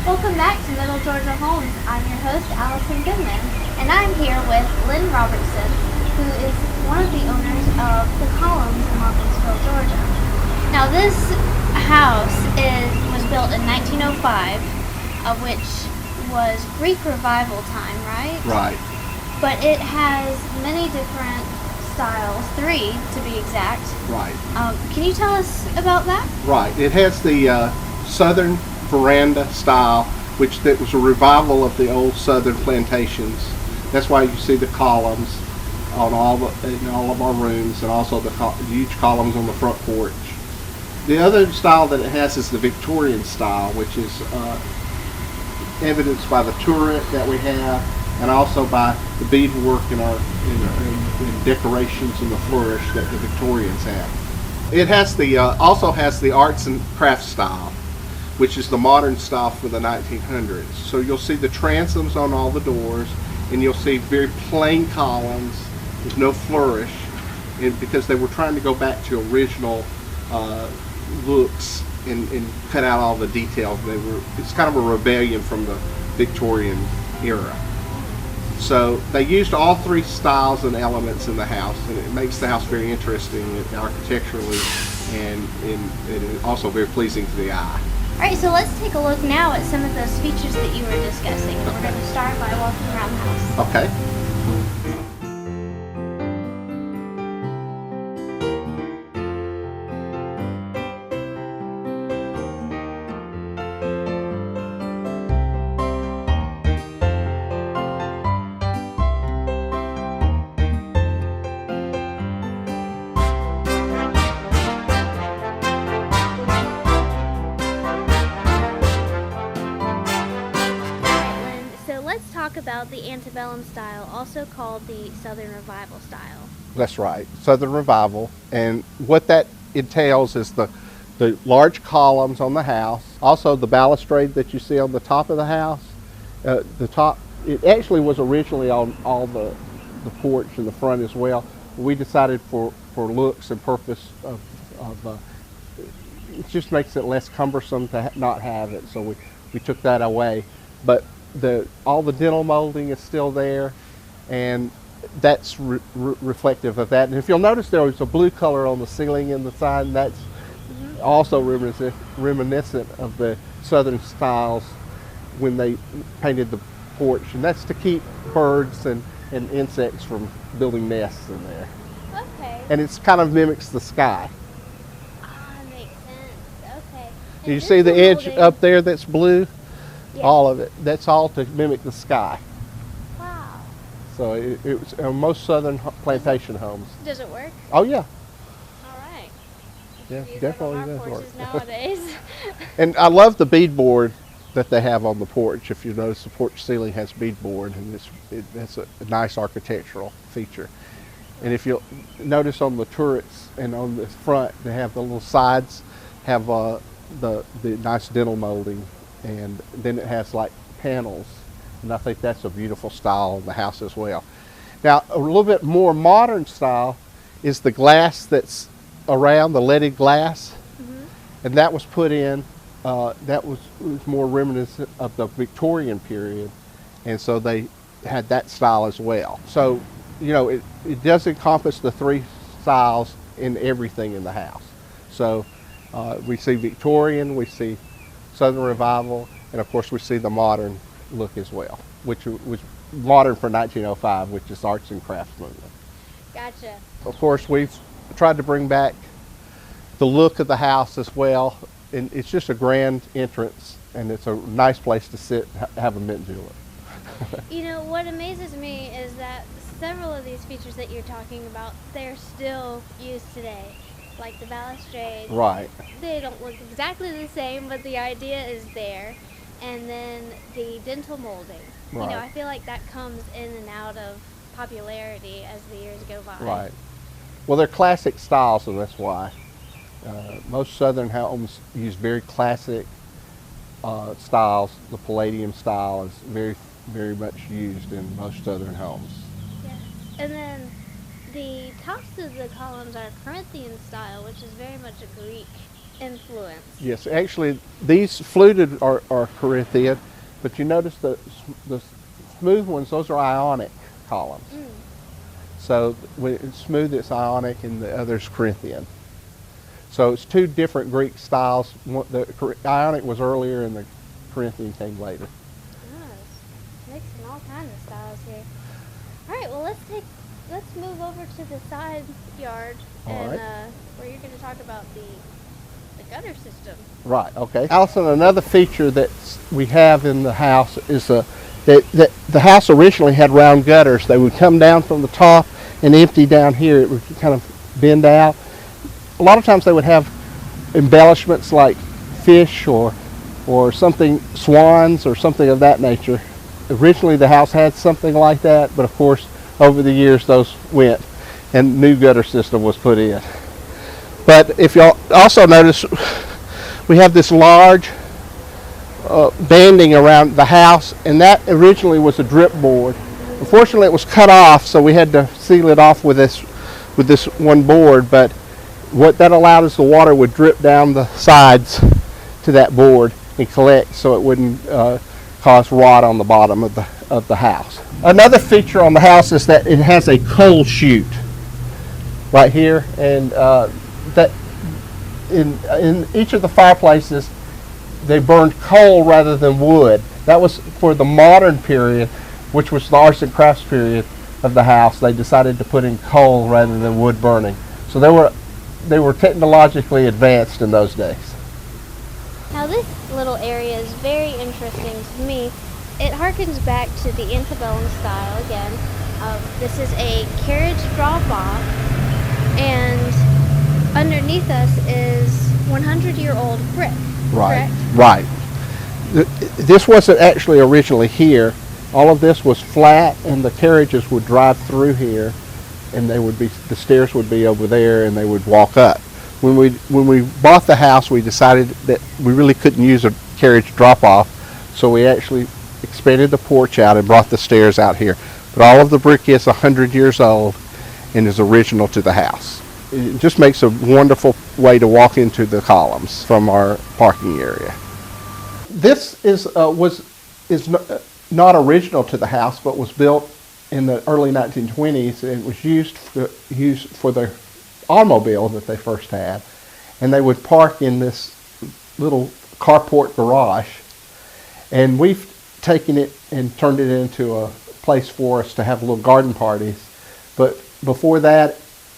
Welcome back to Middle Georgia Homes. I'm your host, Allison Goodman, and I'm here with Lynn Robertson, who is one of the owners of the Columns in Hawkinsville, Georgia. Now, this house was built in 1905, which was Greek Revival time, right? Right. But it has many different styles, 3 to be exact. Right. Can you tell us about that? Right. It has the southern veranda style, which that was a revival of the old southern plantations. That's why you see the columns on in all of our rooms, and also the huge columns on the front porch. The other style that it has is the Victorian style, which is evidenced by the turret that we have, and also by the beadwork in decorations and the flourish that the Victorians have. It has also has the arts and crafts style, which is the modern style for the 1900s. So you'll see the transoms on all the doors, and you'll see very plain columns with no flourish, because they were trying to go back to original looks and cut out all the details. It's kind of a rebellion from the Victorian era. So they used all 3 styles and elements in the house, and it makes the house very interesting architecturally, and also very pleasing to the eye. All right, so let's take a look now at some of those features that you were discussing. And we're going to start by walking around the house. Okay. Let's talk about the antebellum style, also called the Southern Revival style. That's right, Southern Revival. And what that entails is the large columns on the house, also the balustrade that you see on the top of the house. It actually was originally on all the porch in the front as well. We decided for looks and purpose it just makes it less cumbersome to not have it, so we took that away. But all the dental molding is still there, and that's reflective of that. And if you'll notice, there was a blue color on the ceiling in the side, and that's also reminiscent of the southern styles when they painted the porch, and that's to keep birds and insects from building nests in there. Okay. And it kind of mimics the sky. Makes sense. Okay. You see the edge up there that's blue? Yeah. All of it. That's all to mimic the sky. Wow. So it was most southern plantation homes. Does it work? Oh yeah. All right. Yeah, Use definitely it on our does porches work. nowadays. And I love the beadboard that they have on the porch. If you notice, the porch ceiling has beadboard, and it's a nice architectural feature. And if you'll notice on the turrets and on the front, they have the little sides have the nice dental molding, and then it has like panels, and I think that's a beautiful style of the house as well. Now, a little bit more modern style is the glass that's around, the leaded glass, and that was put in. That was more reminiscent of the Victorian period, and so they had that style as well. So, you know, it does encompass the 3 styles in everything in the house. So we see Victorian, we see Southern Revival, and of course we see the modern look as well, which was modern for 1905, which is arts and crafts movement. Gotcha. Of course, we've tried to bring back the look of the house as well, and it's just a grand entrance, and it's a nice place to sit and have a mint julep. You know, what amazes me is that several of these features that you're talking about, they're still used today. Like the balustrades. Right. They don't look exactly the same, but the idea is there. And then the dental molding. Right. You know, I feel like that comes in and out of popularity as the years go by. Right. Well, they're classic styles, so that's why. Most southern homes use very classic styles. The Palladium style is very, very much used in most southern homes. Yeah. And then the tops of the columns are Corinthian style, which is very much a Greek influence. Yes, actually, these fluted are Corinthian, but you notice the smooth ones, those are Ionic columns. So when it's smooth, it's Ionic, and the other's Corinthian. So it's two different Greek styles. The Ionic was earlier, and the Corinthian came later. Nice. Mixing all kinds of styles here. All right, well, let's move over to the side yard, and where you're going to talk about the gutter system. Right. Okay. Allison, another feature that we have in the house is that the house originally had round gutters. They would come down from the top and empty down here. It would kind of bend out. A lot of times they would have embellishments like fish or something, swans or something of that nature. Originally the house had something like that, but of course over the years those went and new gutter system was put in. But if y'all also notice, we have this large banding around the house, and that originally was a drip board. Unfortunately it was cut off, so we had to seal it off with this one board, but what that allowed is the water would drip down the sides to that board and collect, so it wouldn't cause rot on the bottom of the house. Another feature on the house is that it has a coal chute right here, and that in each of the fireplaces they burned coal rather than wood. That was for the modern period, which was the arts and crafts period of the house. They decided to put in coal rather than wood burning. So they were technologically advanced in those days. Now this little area is very interesting to me. It harkens back to the antebellum style again. This is a carriage drop-off, and underneath us is 100-year-old brick. Right. Correct? Right. This wasn't actually originally here. All of this was flat, and the carriages would drive through here, and the stairs would be over there, and they would walk up. When we bought the house, we decided that we really couldn't use a carriage drop-off, so we actually expanded the porch out and brought the stairs out here. But all of the brick is 100 years old and is original to the house. It just makes a wonderful way to walk into the columns from our parking area. This is not original to the house, but was built in the early 1920s, and it was used for the automobile that they first had, and they would park in this little carport garage, and we've taken it and turned it into a place for us to have little garden parties. But before that,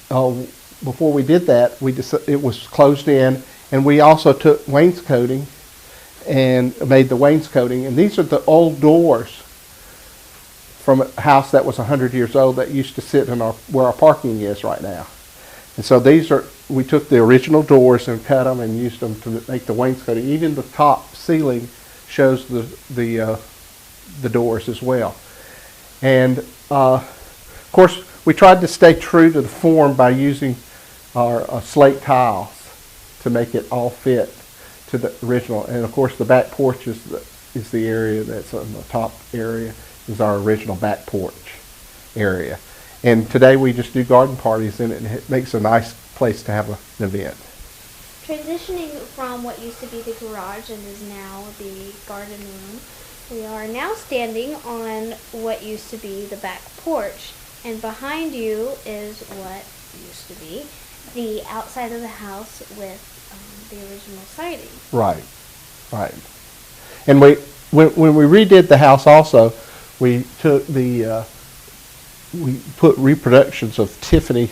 before we did that, it was closed in, and we also took wainscoting and made the wainscoting, and these are the old doors from a house that was 100 years old that used to sit in where our parking is right now. And so we took the original doors and cut them and used them to make the wainscoting. Even the top ceiling shows the doors as well. And of course, we tried to stay true to the form by using our slate tiles to make it all fit to the original. And of course, the back porch is the area that's on the top area, is our original back porch area. And today we just do garden parties in it, and it makes a nice place to have an event. Transitioning from what used to be the garage and is now the garden room, we are now standing on what used to be the back porch. And behind you is what used to be the outside of the house with the original siding. Right, right. And when we redid the house also, we took we put reproductions of Tiffany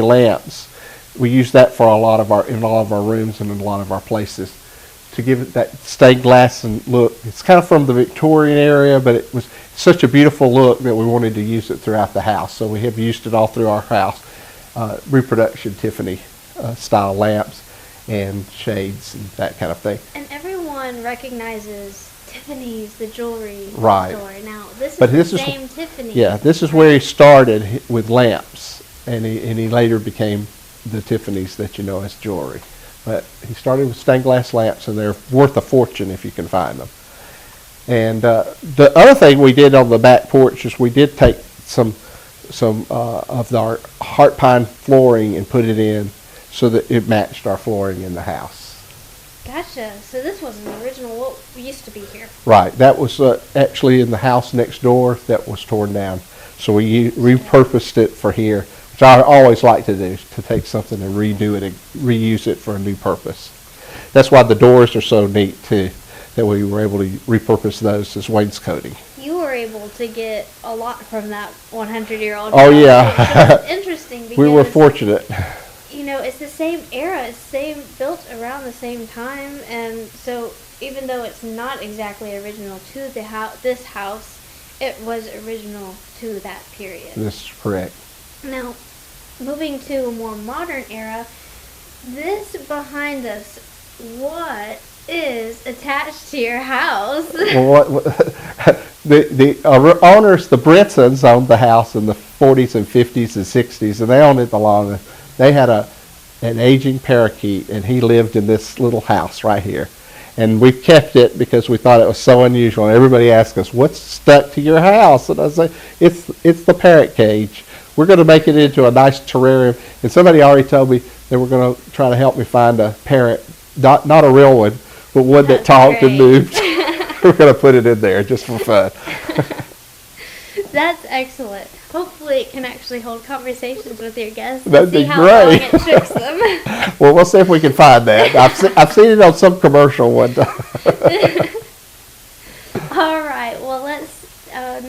lamps. We use that for in all of our rooms and in a lot of our places to give it that stained glass and look. It's kind of from the Victorian area, but it was such a beautiful look that we wanted to use it throughout the house. So we have used it all through our house, reproduction Tiffany style lamps and shades and that kind of thing. And everyone recognizes Tiffany's, the jewelry right. store. Now, this is the same Tiffany. Yeah, this is where he started with lamps, and he later became the Tiffany's that you know as jewelry. But he started with stained glass lamps, and they're worth a fortune if you can find them. And the other thing we did on the back porch is we did take some of our heart pine flooring and put it in so that it matched our flooring in the house. Gotcha. So this was an original what used to be here. Right. That was actually in the house next door that was torn down. So we repurposed it for here, which I always like to do, to take something and redo it and reuse it for a new purpose. That's why the doors are so neat too, that we were able to repurpose those as wainscoting. You were able to get a lot from that 100-year-old. Oh yeah. It's interesting because we were fortunate. You know, it's the same era, it's built around the same time, and so even though it's not exactly original to this house, it was original to that period. That's correct. Now, moving to a more modern era, this behind us, what is attached to your house? Well, the owners, the Brinsons, owned the house in the 40s and 50s and 60s, and they owned it the longest. They had an aging parakeet, and he lived in this little house right here. And we kept it because we thought it was so unusual. And everybody asked us, "What's stuck to your house?" And I say, "It's the parrot cage. We're going to make it into a nice terrarium." And somebody already told me they were going to try to help me find a parrot, not a real one, but one that talked and moved. We're going to put it in there just for fun. That's excellent. Hopefully it can actually hold conversations with your guests and That'd see be how great. long it tricks them. Well, we'll see if we can find that. I've seen it on some commercial one time. All right. Well, let's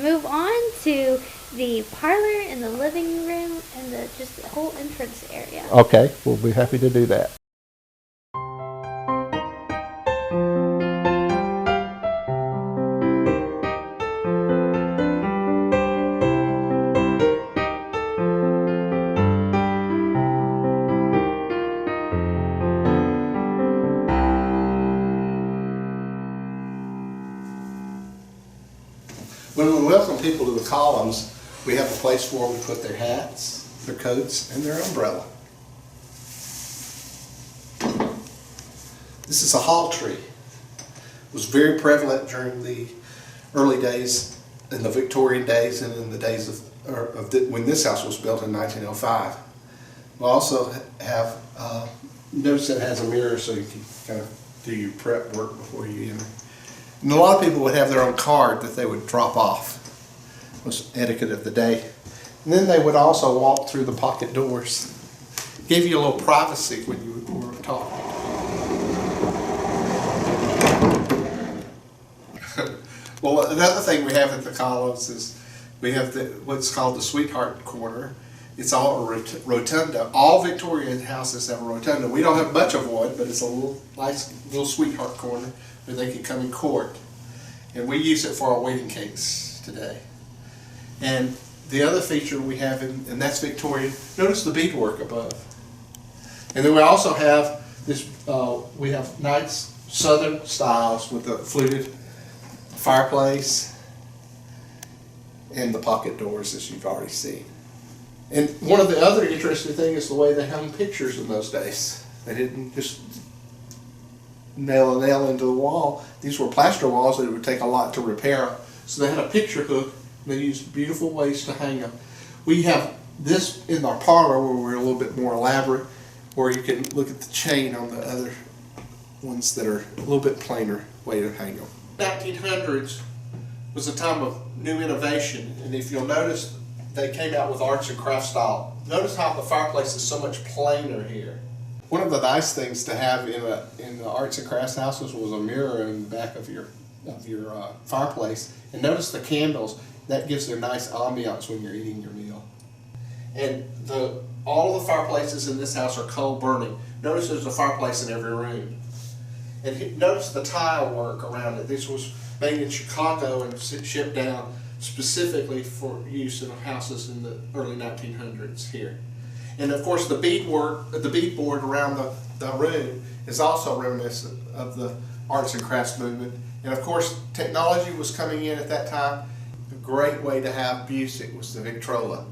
move on to the parlor and the living room and just the whole entrance area. Okay, we'll be happy to do that. When we welcome people to the columns, we have a place for them to put their hats, their coats, and their umbrella. This is a hall tree. It was very prevalent during the early days, in the Victorian days, and in the days when this house was built in 1905. We also have, notice it has a mirror so you can kind of do your prep work before you enter. And a lot of people would have their own card that they would drop off. It was etiquette of the day. And then they would also walk through the pocket doors. Gave you a little privacy when you were talking. Well, another thing we have at the columns is we have what's called the Sweetheart Corner. It's all a rotunda. All Victorian houses have a rotunda. We don't have much of one, but it's a nice little sweetheart corner where they can come and court. And we use it for our wedding cakes today. And the other feature we have, and that's Victorian, notice the beadwork above. And then we also have this, we have nice southern styles with the fluted fireplace and the pocket doors, as you've already seen. And one of the other interesting things is the way they hung pictures in those days. They didn't just nail a nail into the wall. These were plaster walls that it would take a lot to repair. So they had a picture hook. They used beautiful ways to hang them. We have this in our parlor where we're a little bit more elaborate, where you can look at the chain on the other ones that are a little bit plainer way to hang them. 1900s was a time of new innovation, and if you'll notice, they came out with arts and crafts style. Notice how the fireplace is so much plainer here. One of the nice things to have in the arts and crafts houses was a mirror in the back of your fireplace. And notice the candles. That gives it a nice ambiance when you're eating your meal. And all of the fireplaces in this house are coal burning. Notice there's a fireplace in every room. And notice the tile work around it. This was made in Chicago and shipped down specifically for use in houses in the early 1900s here. And of course the beadboard around the room is also reminiscent of the arts and crafts movement. And of course technology was coming in at that time. A great way to have music was the Victrola.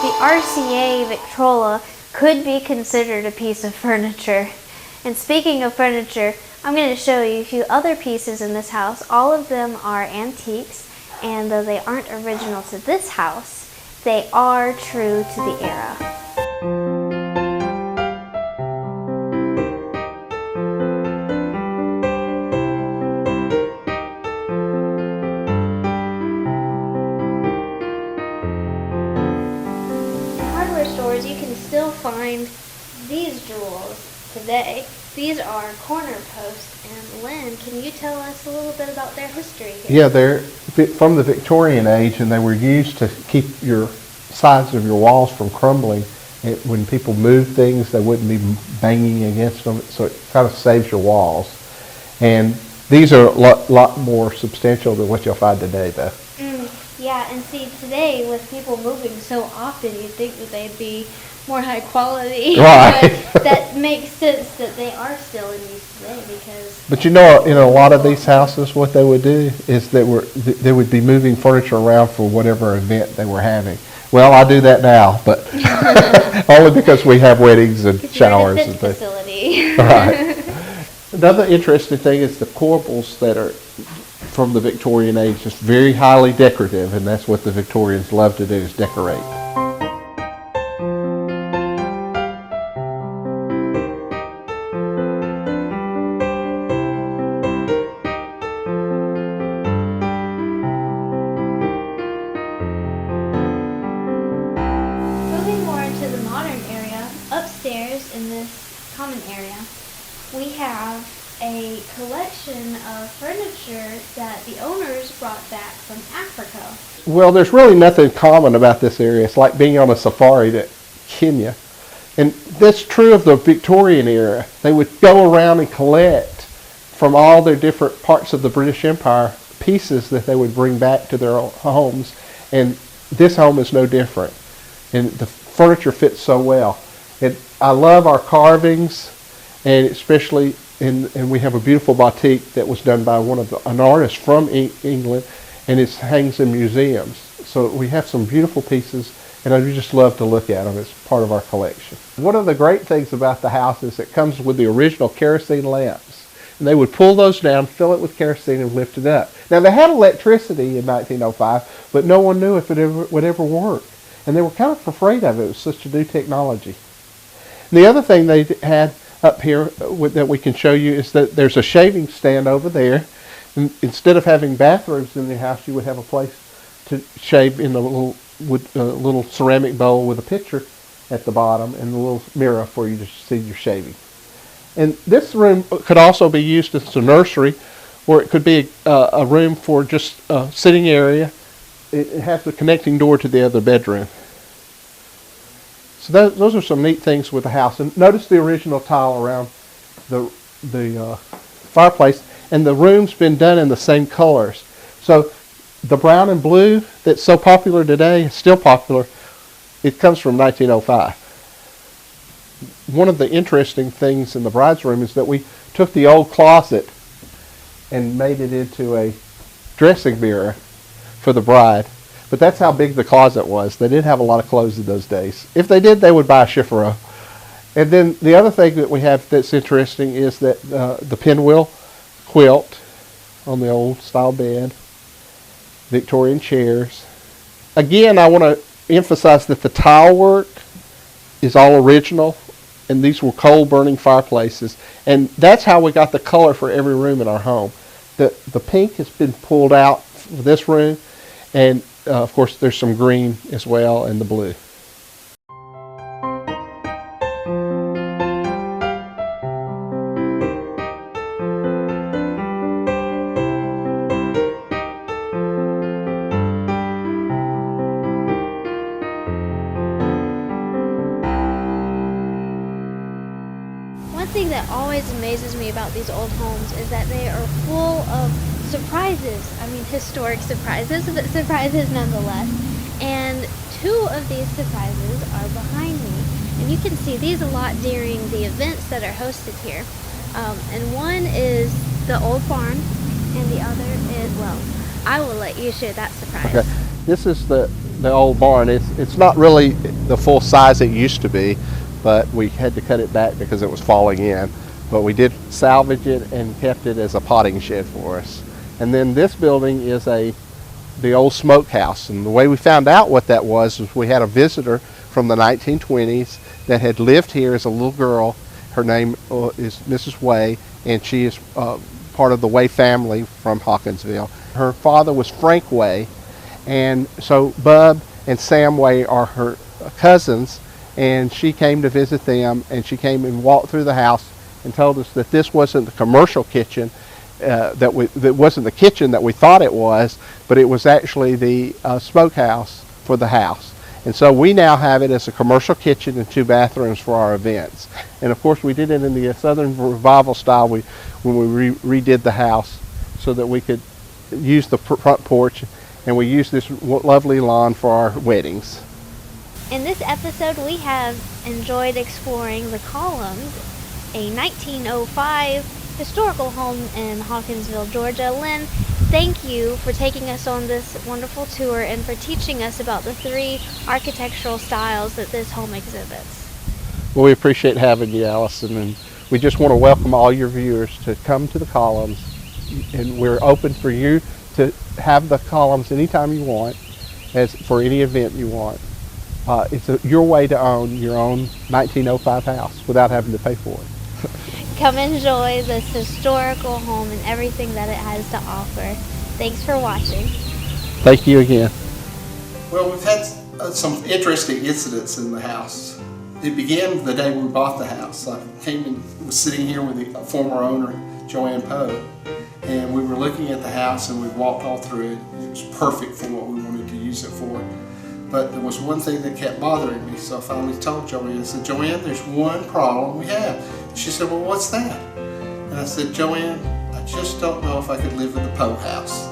The RCA Victrola could be considered a piece of furniture. And speaking of furniture, I'm going to show you a few other pieces in this house. All of them are antiques, and though they aren't original to this house, they are true to the era. Stores, you can still find these jewels today. These are corner posts, and Lynn, can you tell us a little bit about their history here? Yeah, they're from the Victorian age, and they were used to keep your sides of your walls from crumbling. When people moved things, they wouldn't be banging against them, so it kind of saves your walls. And these are a lot more substantial than what you'll find today, though. Yeah, and see, today with people moving so often, you'd think that they'd be more high quality. Right. But that makes sense that they are still in use today because... But you know, in a lot of these houses, what they would do is they would be moving furniture around for whatever event they were having. Well, I do that now, but only because we have weddings and showers and things. Facility. Right. Another interesting thing is the corbels that are from the Victorian age, just very highly decorative, and that's what the Victorians love to do, is decorate. Moving more into the modern area, upstairs in this common area, we have a collection of furniture that the owners brought back from Africa. Well, there's really nothing common about this area. It's like being on a safari to Kenya. And that's true of the Victorian era. They would go around and collect from all their different parts of the British Empire pieces that they would bring back to their homes. And this home is no different. And the furniture fits so well. I love our carvings, and especially and we have a beautiful batik that was done by an artist from England, and it hangs in museums. So we have some beautiful pieces, and I just love to look at them. It's part of our collection. One of the great things about the house is it comes with the original kerosene lamps. And they would pull those down, fill it with kerosene, and lift it up. Now, they had electricity in 1905, but no one knew if it would ever work. And they were kind of afraid of it. It was such a new technology. And the other thing they had up here that we can show you is that there's a shaving stand over there. And instead of having bathrooms in the house, you would have a place to shave in a little ceramic bowl with a pitcher at the bottom and a little mirror for you to see your shaving. And this room could also be used as a nursery, or it could be a room for just a sitting area. It has the connecting door to the other bedroom. So those are some neat things with the house. And notice the original tile around the fireplace, and the room's been done in the same colors. So the brown and blue that's so popular today is still popular. It comes from 1905. One of the interesting things in the bride's room is that we took the old closet and made it into a dressing mirror for the bride. But that's how big the closet was. They didn't have a lot of clothes in those days. If they did, they would buy a chiffon. And then the other thing that we have that's interesting is that the pinwheel quilt on the old style bed, Victorian chairs. Again, I want to emphasize that the tile work is all original, and these were coal burning fireplaces. And that's how we got the color for every room in our home. The pink has been pulled out for this room, and of course there's some green as well, and the blue. One thing that always amazes me about these old homes is that they are full of surprises. I mean, historic surprises, but surprises nonetheless. And two of these surprises are behind me, and you can see these a lot during the events that are hosted here. And one is the old barn, and the other is, well, I will let you share that surprise. Okay. This is the old barn. It's not really the full size it used to be, but we had to cut it back because it was falling in. But we did salvage it and kept it as a potting shed for us. And then this building is the old smokehouse. And the way we found out what that was we had a visitor from the 1920s that had lived here as a little girl. Her name is Mrs. Way, and she is part of the Way family from Hawkinsville. Her father was Frank Way, and so Bub and Sam Way are her cousins, and she came to visit them, and she came and walked through the house and told us that this wasn't the commercial kitchen, that wasn't the kitchen that we thought it was, but it was actually the smokehouse for the house. And so we now have it as a commercial kitchen and 2 bathrooms for our events. And of course we did it in the Southern Revival style when we redid the house so that we could use the front porch, and we use this lovely lawn for our weddings. In this episode, we have enjoyed exploring the Columns, a 1905 historical home in Hawkinsville, Georgia. Lynn, thank you for taking us on this wonderful tour and for teaching us about the 3 architectural styles that this home exhibits. Well, we appreciate having you, Allison, and we just want to welcome all your viewers to come to the Columns, and we're open for you to have the Columns anytime you want, as for any event you want. It's your way to own your own 1905 house without having to pay for it. Come enjoy this historical home and everything that it has to offer. Thanks for watching. Thank you again. Well, we've had some interesting incidents in the house. It began the day we bought the house. I came and was sitting here with the former owner, Joanne Poe, and we were looking at the house and we walked all through it. It was perfect for what we wanted to use it for. But there was one thing that kept bothering me, so I finally told Joanne, I said, Joanne, there's one problem we have. She said, well, what's that? And I said, Joanne, I just don't know if I could live in the Poe house.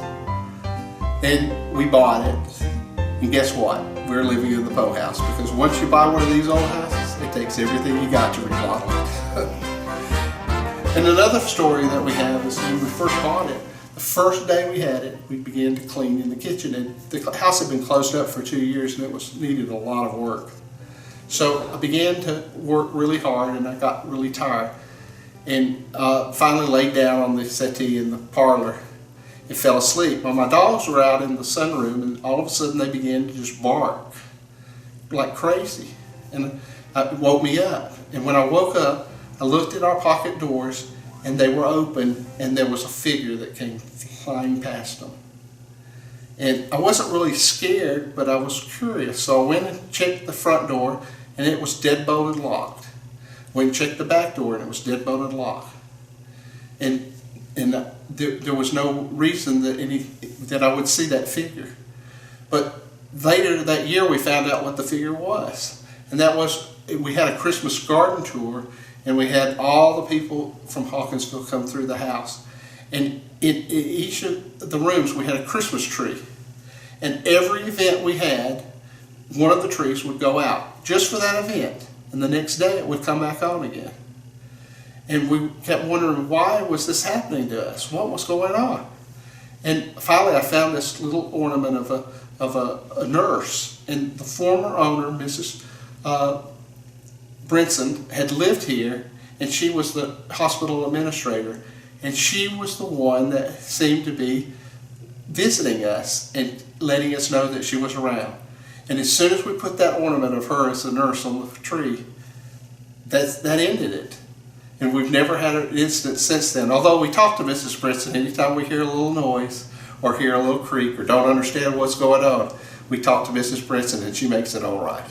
And we bought it, and guess what? We're living in the Poe house, because once you buy one of these old houses, it takes everything you got to remodel it. And another story that we have is when we first bought it, the first day we had it, we began to clean in the kitchen, and the house had been closed up for 2 years and it needed a lot of work. So I began to work really hard and I got really tired, and finally laid down on the settee in the parlor and fell asleep. Well, my dogs were out in the sunroom, and all of a sudden they began to just bark like crazy, and it woke me up. And when I woke up, I looked at our pocket doors and they were open, and there was a figure that came flying past them. And I wasn't really scared, but I was curious. So I went and checked the front door, and it was deadbolted locked. Went and checked the back door, and it was deadbolted locked. And there was no reason that I would see that figure. But later that year, we found out what the figure was, and that was, we had a Christmas garden tour, and we had all the people from Hawkinsville come through the house. And in each of the rooms, we had a Christmas tree. And every event we had, one of the trees would go out just for that event. And the next day, it would come back on again. And we kept wondering, why was this happening to us? What was going on? And finally, I found this little ornament of a nurse. And the former owner, Mrs. Brinson, had lived here, and she was the hospital administrator, and she was the one that seemed to be visiting us and letting us know that she was around. And as soon as we put that ornament of her as a nurse on the tree, that ended it. And we've never had an incident since then. Although we talk to Mrs. Brinson anytime we hear a little noise or hear a little creak or don't understand what's going on, we talk to Mrs. Brinson and she makes it all right.